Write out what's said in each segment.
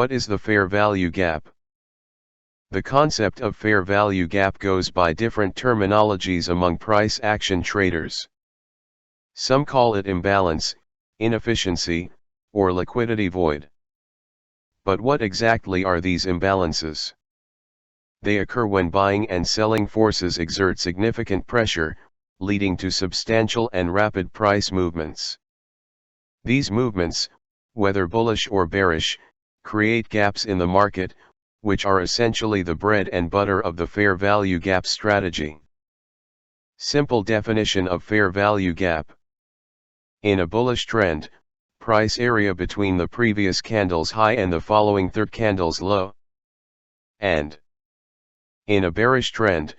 What is the fair value gap? The concept of fair value gap goes by different terminologies among price action traders. Some call it imbalance, inefficiency, or liquidity void. But what exactly are these imbalances? They occur when buying and selling forces exert significant pressure, leading to substantial and rapid price movements. These movements, whether bullish or bearish, create gaps in the market, which are essentially the bread and butter of the fair value gap strategy. Simple definition of fair value gap. In a bullish trend, price area between the previous candle's high and the following third candle's low. And in a bearish trend,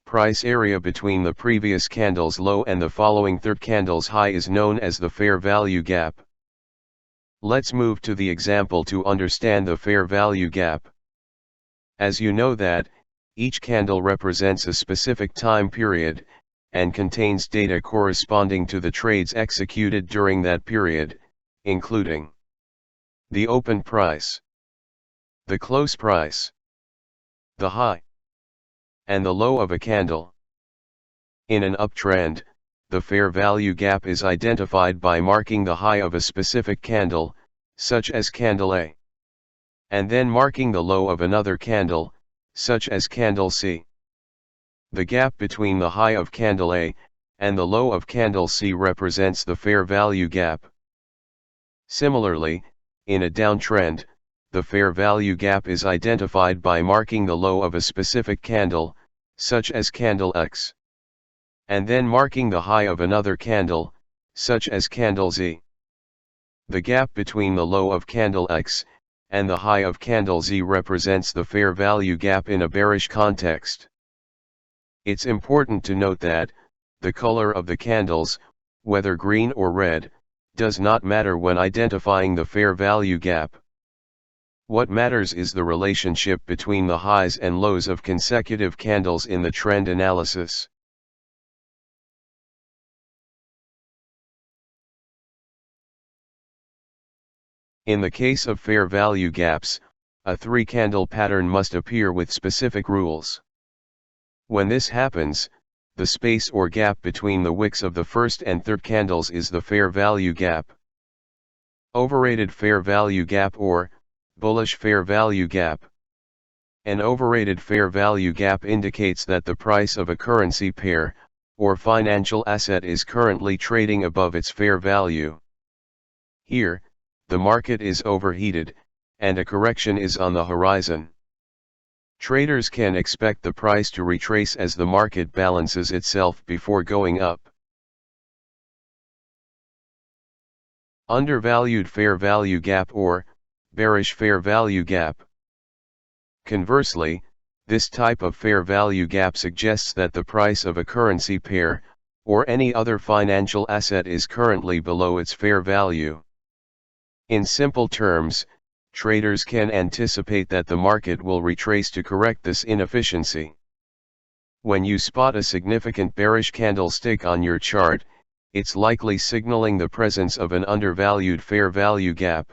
price area between the previous candle's low and the following third candle's high is known as the fair value gap. Let's move to the example to understand the fair value gap. As you know that, each candle represents a specific time period, and contains data corresponding to the trades executed during that period, including the open price, the close price, the high, and the low of a candle. In an uptrend, the fair value gap is identified by marking the high of a specific candle, such as candle A, and then marking the low of another candle, such as candle C. The gap between the high of candle A and the low of candle C represents the fair value gap. Similarly, in a downtrend, the fair value gap is identified by marking the low of a specific candle, such as candle X, and then marking the high of another candle, such as candle Z. The gap between the low of candle X and the high of candle Z represents the fair value gap in a bearish context. It's important to note that the color of the candles, whether green or red, does not matter when identifying the fair value gap. What matters is the relationship between the highs and lows of consecutive candles in the trend analysis. In the case of fair value gaps, a three-candle pattern must appear with specific rules. When this happens, the space or gap between the wicks of the first and third candles is the fair value gap. Overrated fair value gap or bullish fair value gap. An overrated fair value gap indicates that the price of a currency pair or financial asset is currently trading above its fair value. Here, the market is overheated, and a correction is on the horizon. Traders can expect the price to retrace as the market balances itself before going up. Undervalued fair value gap or bearish fair value gap. Conversely, this type of fair value gap suggests that the price of a currency pair, or any other financial asset is currently below its fair value. In simple terms, traders can anticipate that the market will retrace to correct this inefficiency. When you spot a significant bearish candlestick on your chart, it's likely signaling the presence of an undervalued fair value gap.